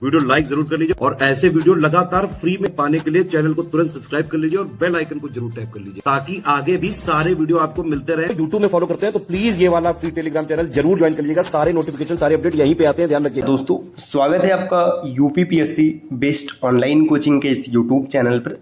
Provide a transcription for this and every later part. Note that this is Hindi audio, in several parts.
वीडियो लाइक जरूर कर लीजिए और ऐसे वीडियो लगातार फ्री में पाने के लिए चैनल को तुरंत सब्सक्राइब कर लीजिए और बेल आइकन को जरूर टैप कर लीजिए ताकि आगे भी सारे वीडियो आपको मिलते रहे। यूट्यूब में फॉलो करते हैं तो प्लीज ये वाला फ्री टेलीग्राम चैनल जरूर ज्वाइन कर लीजिएगा। सारे नोटिफिकेशन सारे अपडेट यहीं पे आते हैं, ध्यान रखिए। दोस्तों स्वागत है आपका यूपीपीएससी बेस्ड ऑनलाइन कोचिंग के इस यूट्यूब चैनल पर।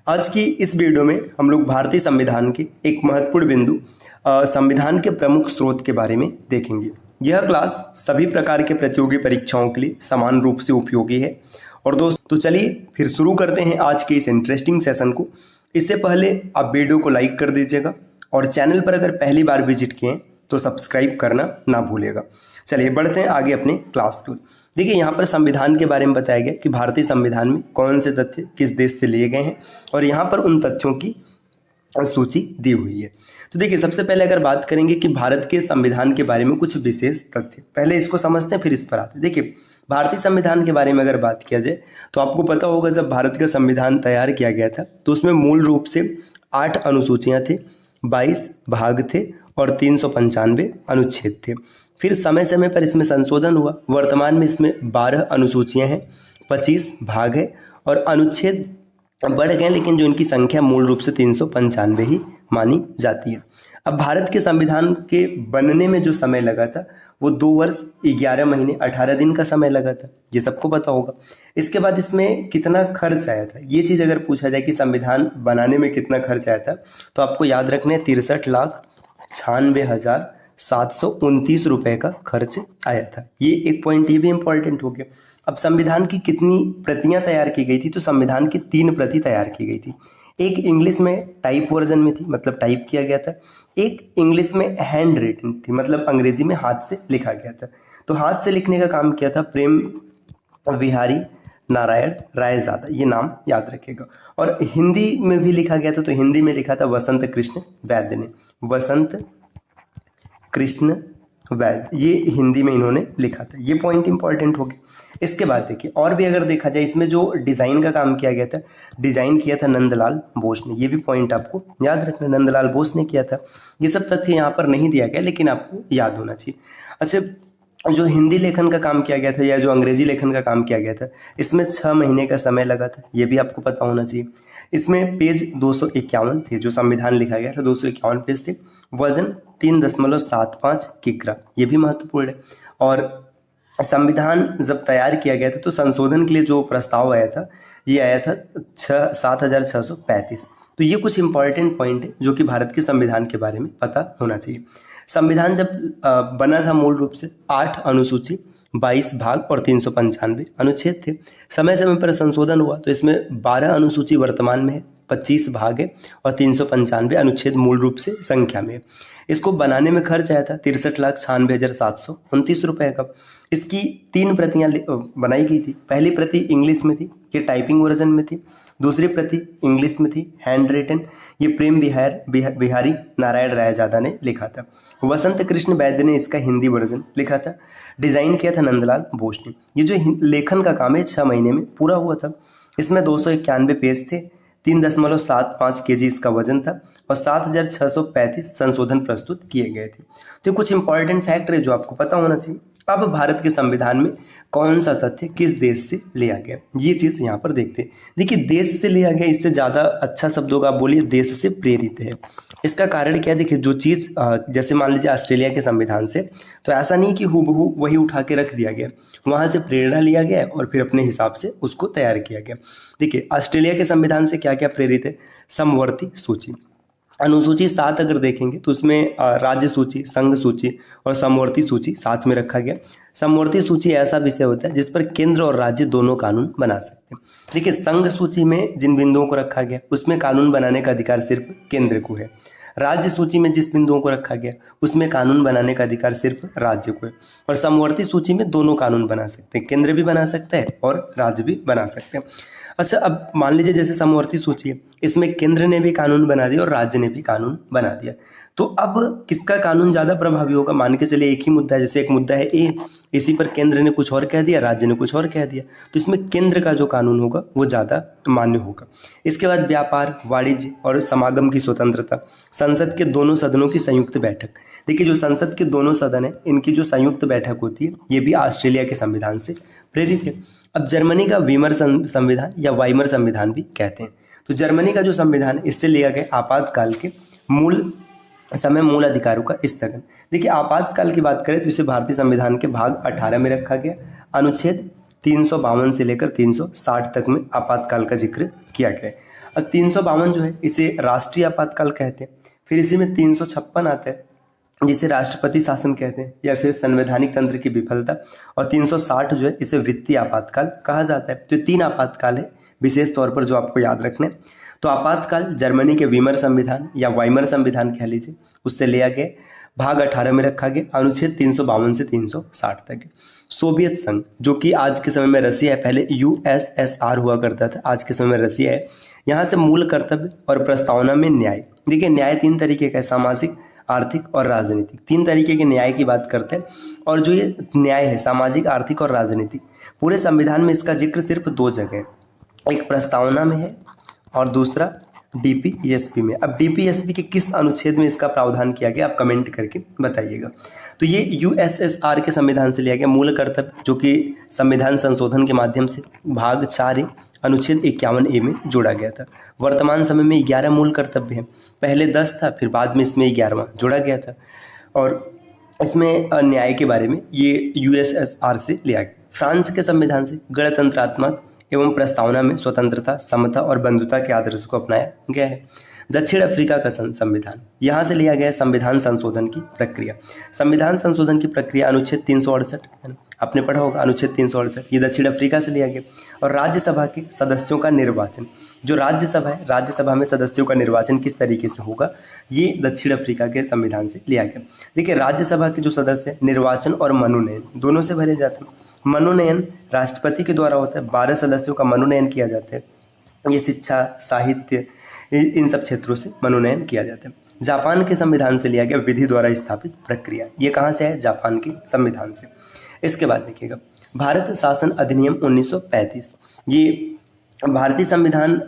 आज की इस वीडियो में हम लोग भारतीय संविधान के एक महत्वपूर्ण बिंदु संविधान के प्रमुख स्रोत के बारे में देखेंगे। यह क्लास सभी प्रकार के प्रतियोगी परीक्षाओं के लिए समान रूप से उपयोगी है। और दोस्तों चलिए फिर शुरू करते हैं आज के इस इंटरेस्टिंग सेशन को। इससे पहले आप वीडियो को लाइक कर दीजिएगा और चैनल पर अगर पहली बार विजिट किए तो सब्सक्राइब करना ना भूलिएगा। चलिए बढ़ते हैं आगे अपने क्लास को। देखिए यहाँ पर संविधान के बारे में बताया गया कि भारतीय संविधान में कौन से तथ्य किस देश से लिए गए हैं और यहाँ पर उन तथ्यों की सूची दी हुई है। तो देखिए सबसे पहले अगर बात करेंगे कि भारत के संविधान के बारे में कुछ विशेष तथ्य, पहले इसको समझते हैं फिर इस पर आते हैं। देखिए भारतीय संविधान के बारे में अगर बात किया जाए तो आपको पता होगा जब भारत का संविधान तैयार किया गया था तो उसमें मूल रूप से 8 अनुसूचियां थी, 22 भाग थे और 395 अनुच्छेद थे। फिर समय समय पर इसमें संशोधन हुआ। वर्तमान में इसमें 12 अनुसूचियां हैं, 25 भाग है और अनुच्छेद बढ़ गए, लेकिन जो इनकी संख्या मूल रूप से 395 ही मानी जाती है। अब भारत के संविधान के बनने में जो समय लगा था वो 2 वर्ष 11 महीने 18 दिन का समय लगा था, ये सबको पता होगा। इसके बाद इसमें कितना खर्च आया था, ये चीज़ अगर पूछा जाए कि संविधान बनाने में कितना खर्च आया था तो आपको याद रखना है 63,96,729 रुपए का खर्च आया था। ये एक पॉइंट ये भी इंपॉर्टेंट हो गया। अब संविधान की कितनी प्रतियां तैयार की गई थी, तो संविधान की 3 प्रति तैयार की गई थी। एक इंग्लिश में टाइप वर्जन में थी, मतलब टाइप किया गया था। एक इंग्लिश में हैंड रिटन थी, मतलब अंग्रेजी में हाथ से लिखा गया था। तो हाथ से लिखने का काम किया था प्रेम विहारी नारायण रायजादा, ये नाम याद रखिएगा। और हिंदी में भी लिखा गया था, तो हिंदी में लिखा था वसंत कृष्ण वैद्य ने, वसंत कृष्ण वैद्य, ये हिंदी में इन्होंने लिखा था। ये पॉइंट इंपॉर्टेंट हो गया। इसके बाद देखिए और भी अगर देखा जाए इसमें जो डिज़ाइन का काम किया गया था, डिज़ाइन किया था नंदलाल बोस ने, ये भी पॉइंट आपको याद रखना, नंदलाल बोस ने किया था। ये सब तथ्य यहाँ पर नहीं दिया गया लेकिन आपको याद होना चाहिए। अच्छा, जो हिंदी लेखन का काम किया गया था या जो अंग्रेजी लेखन का काम किया गया था, इसमें 6 महीने का समय लगा था, ये भी आपको पता होना चाहिए। इसमें पेज 251 थे, जो संविधान लिखा गया था 251 पेज थे। वजन 3.75 किग्रा, ये भी महत्वपूर्ण है। और संविधान जब तैयार किया गया था तो संशोधन के लिए जो प्रस्ताव आया था ये आया था 7,635। तो ये कुछ इंपॉर्टेंट पॉइंट है जो कि भारत के संविधान के बारे में पता होना चाहिए। संविधान जब बना था मूल रूप से 8 अनुसूची, 22 भाग और 395 अनुच्छेद थे। समय समय पर संशोधन हुआ तो इसमें 12 अनुसूची वर्तमान में है, 25 भाग है और 395 अनुच्छेद मूल रूप से संख्या में है। इसको बनाने में खर्च आया था 63,96,729 रुपए का। इसकी 3 प्रतियां बनाई गई थी। पहली प्रति इंग्लिश में थी, ये टाइपिंग वर्जन में थी। दूसरी प्रति इंग्लिश में थी, हैंड रिटन, ये प्रेम बिहारी नारायण रायजादा ने लिखा था। वसंत कृष्ण वैद्य ने इसका हिंदी वर्जन लिखा था। डिज़ाइन किया था नंदलाल बोस ने। ये जो लेखन का काम है 6 महीने में पूरा हुआ था। इसमें 291 पेज थे, 3.75 kg इसका वजन था और 7,635 संशोधन प्रस्तुत किए गए थे। तो कुछ इंपॉर्टेंट फैक्टर है जो आपको पता होना चाहिए। अब भारत के संविधान में कौन सा तथ्य किस देश से लिया गया, ये चीज़ यहाँ पर देखते हैं। देखिए देश से लिया गया, इससे ज़्यादा अच्छा शब्दों का आप बोलिए देश से प्रेरित है। इसका कारण क्या है, देखिए जो चीज़ जैसे मान लीजिए ऑस्ट्रेलिया के संविधान से, तो ऐसा नहीं कि हूबहू वही उठा के रख दिया गया, वहाँ से प्रेरणा लिया गया और फिर अपने हिसाब से उसको तैयार किया गया। देखिए ऑस्ट्रेलिया के संविधान से क्या क्या प्रेरित है, समवर्ती सूची, अनुसूची 7 अगर देखेंगे तो उसमें राज्य सूची, संघ सूची और समवर्ती सूची साथ में रखा गया। समवर्ती सूची ऐसा विषय होता है जिस पर केंद्र और राज्य दोनों कानून बना सकते हैं। देखिए संघ सूची में जिन बिंदुओं को रखा गया उसमें कानून बनाने का अधिकार सिर्फ केंद्र को है। राज्य सूची में जिस बिंदुओं को रखा गया उसमें कानून बनाने का अधिकार सिर्फ राज्य को है। और समवर्ती सूची में दोनों कानून बना सकते हैं, केंद्र भी बना सकता है और राज्य भी बना सकते हैं। अच्छा, अब मान लीजिए जैसे समवर्ती सूची है, इसमें केंद्र ने भी कानून बना दिया और राज्य ने भी कानून बना दिया, तो अब किसका कानून ज़्यादा प्रभावी होगा? मान के चलिए एक ही मुद्दा है, जैसे एक मुद्दा है ए, इसी पर केंद्र ने कुछ और कह दिया, राज्य ने कुछ और कह दिया, तो इसमें केंद्र का जो कानून होगा वो ज़्यादा मान्य होगा। इसके बाद व्यापार, वाणिज्य और समागम की स्वतंत्रता, संसद के दोनों सदनों की संयुक्त बैठक। देखिए जो संसद के दोनों सदन है इनकी जो संयुक्त बैठक होती है ये भी ऑस्ट्रेलिया के संविधान से प्रेरित है। अब जर्मनी का वीमर संविधान या वाइमर संविधान भी कहते हैं। तो जर्मनी का जो संविधान है इससे लिया गया आपातकाल के मूल अधिकारों का स्थगन। देखिए आपातकाल की बात करें तो इसे भारतीय संविधान के भाग 18 में रखा गया। अनुच्छेद 352 से लेकर 360 तक में आपातकाल का जिक्र किया गया है। अब 352 जो है इसे राष्ट्रीय आपातकाल कहते हैं। फिर इसी में 356 आता है जिसे राष्ट्रपति शासन कहते हैं या फिर संवैधानिक तंत्र की विफलता, और 360 जो है इसे वित्तीय आपातकाल कहा जाता है। तो ये 3 आपातकाल है विशेष तौर पर जो आपको याद रखने। तो आपातकाल जर्मनी के वीमर संविधान या वाइमर संविधान कह लीजिए उससे लिया गया, भाग 18 में रखा गया, अनुच्छेद 352 से 360 तक। सोवियत संघ जो कि आज के समय में रसिया है, पहले यूएसएसआर हुआ करता था, आज के समय में रसिया है। यहाँ से मूल कर्तव्य और प्रस्तावना में न्याय। देखिए न्याय 3 तरीके का है, सामाजिक, आर्थिक और राजनीतिक। 3 तरीके के न्याय की बात करते हैं। और जो ये न्याय है सामाजिक, आर्थिक और राजनीतिक, पूरे संविधान में इसका जिक्र सिर्फ 2 जगह है, एक प्रस्तावना में है और दूसरा डीपीएसपी में। अब डीपीएसपी के किस अनुच्छेद में इसका प्रावधान किया गया आप कमेंट करके बताइएगा। तो ये यूएसएसआर के संविधान से लिया गया मूल कर्तव्य, जो कि संविधान संशोधन के माध्यम से भाग 4 अनुच्छेद 51A में जोड़ा गया था। वर्तमान समय में 11 मूल कर्तव्य हैं, पहले 10 था, फिर बाद में इसमें 11वां जोड़ा गया था। और इसमें न्याय के बारे में ये यूएसएसआर से लिया गया। फ्रांस के संविधान से गणतंत्रात्मक एवं प्रस्तावना में स्वतंत्रता, समता और बंधुता के आदर्श को अपनाया गया है। दक्षिण अफ्रीका का संविधान, यहाँ से लिया गया संविधान संशोधन की प्रक्रिया। संविधान संशोधन की प्रक्रिया अनुच्छेद 368 है ना, आपने पढ़ा होगा अनुच्छेद 368, ये दक्षिण अफ्रीका से लिया गया। और राज्यसभा के सदस्यों का निर्वाचन, जो राज्यसभा है, राज्यसभा में सदस्यों का निर्वाचन किस तरीके से होगा, ये दक्षिण अफ्रीका के संविधान से लिया गया। देखिए राज्यसभा के जो सदस्य हैं निर्वाचन और मनोनयन दोनों से भरे जाते हैं। मनोनयन राष्ट्रपति के द्वारा होता है, 12 सदस्यों का मनोनयन किया जाता है। ये शिक्षा, साहित्य, इन सब क्षेत्रों से मनोनयन किया जाता है। जापान के संविधान से लिया गया विधि द्वारा स्थापित प्रक्रिया, ये कहाँ से है, जापान के संविधान से। इसके बाद देखिएगा भारत शासन अधिनियम 1935, ये भारतीय संविधान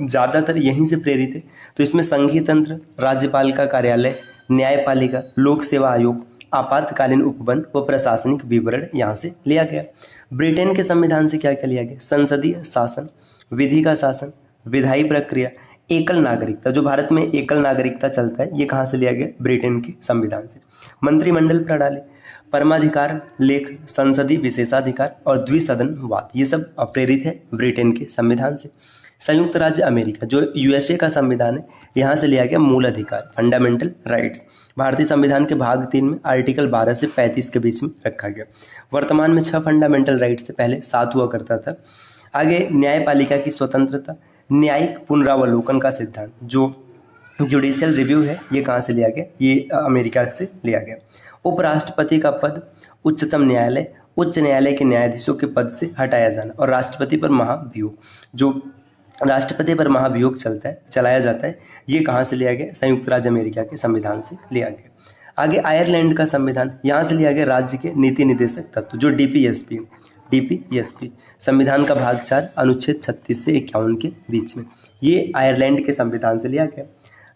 ज़्यादातर यहीं से प्रेरित है। तो इसमें संघीय तंत्र, राज्यपाल का कार्यालय, न्यायपालिका, लोक सेवा आयोग, आपातकालीन उपबंध व प्रशासनिक विवरण यहाँ से लिया गया। ब्रिटेन के संविधान से क्या क्या लिया गया, संसदीय शासन, विधि का शासन, विधायी प्रक्रिया, एकल नागरिकता, जो भारत में एकल नागरिकता चलता है, ये कहाँ से लिया गया, ब्रिटेन के संविधान से। मंत्रिमंडल प्रणाली, परमाधिकार लेख, संसदीय विशेषाधिकार और द्विसदनवाद, ये सब प्रेरित है ब्रिटेन के संविधान से। संयुक्त राज्य अमेरिका जो यूएसए का संविधान है, यहाँ से लिया गया मूल अधिकार, फंडामेंटल राइट्स। भारतीय संविधान के भाग 3 में आर्टिकल 12 से 35 के बीच में रखा गया। वर्तमान में 6 फंडामेंटल राइट्स से पहले 7 हुआ करता था। आगे न्यायपालिका की स्वतंत्रता, न्यायिक पुनरावलोकन का सिद्धांत, जो जुडिशियल रिव्यू है, ये कहाँ से लिया गया, ये अमेरिका से लिया गया। उपराष्ट्रपति का पद उच्चतम न्यायालय, उच्च न्यायालय के न्यायाधीशों के पद से हटाया जाना, और राष्ट्रपति पर महाभियोग, जो राष्ट्रपति पर महाभियोग चलाया जाता है, ये कहाँ से लिया गया, संयुक्त राज्य अमेरिका के संविधान से लिया गया। आगे आयरलैंड का संविधान, यहाँ से लिया गया राज्य के नीति निदेशक तत्व, जो डीपीएसपी संविधान का भाग 4 अनुच्छेद 36 से 51 के बीच में, ये आयरलैंड के संविधान से लिया गया।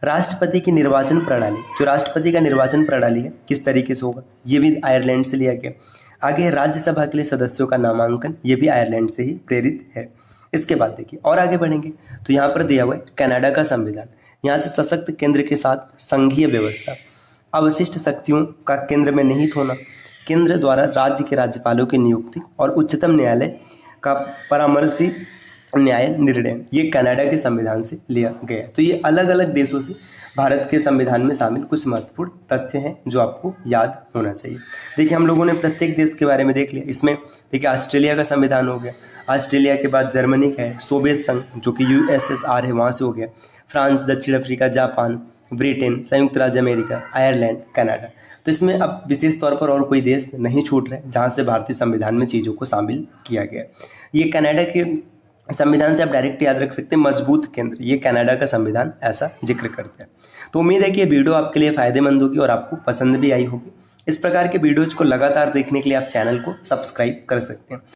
राष्ट्रपति की निर्वाचन प्रणाली, जो राष्ट्रपति का निर्वाचन प्रणाली है किस तरीके से होगा, ये भी आयरलैंड से लिया गया। आगे राज्यसभा के लिए सदस्यों का नामांकन, ये भी आयरलैंड से ही प्रेरित है। इसके बाद देखिए और आगे बढ़ेंगे तो यहाँ पर दिया हुआ है कनाडा का संविधान, यहाँ से सशक्त केंद्र के साथ संघीय व्यवस्था, अवशिष्ट शक्तियों का केंद्र में निहित होना, केंद्र द्वारा राज्य के राज्यपालों की नियुक्ति और उच्चतम न्यायालय का परामर्शी न्याय निर्णय, ये कनाडा के संविधान से लिया गया। तो ये अलग अलग देशों से भारत के संविधान में शामिल कुछ महत्वपूर्ण तथ्य हैं जो आपको याद होना चाहिए। देखिए हम लोगों ने प्रत्येक देश के बारे में देख लिया। इसमें देखिए ऑस्ट्रेलिया का संविधान हो गया, ऑस्ट्रेलिया के बाद जर्मनी का है, सोवियत संघ जो कि यूएसएसआर है वहाँ से हो गया, फ्रांस, दक्षिण अफ्रीका, जापान, ब्रिटेन, संयुक्त राज्य अमेरिका, आयरलैंड, कनाडा। तो इसमें अब विशेष तौर पर और कोई देश नहीं छूट रहे जहाँ से भारतीय संविधान में चीज़ों को शामिल किया गया। ये कनाडा के संविधान से आप डायरेक्ट याद रख सकते हैं, मजबूत केंद्र, ये कनाडा का संविधान ऐसा जिक्र करता है। तो उम्मीद है कि ये वीडियो आपके लिए फ़ायदेमंद होगी और आपको पसंद भी आई होगी। इस प्रकार के वीडियोज़ को लगातार देखने के लिए आप चैनल को सब्सक्राइब कर सकते हैं।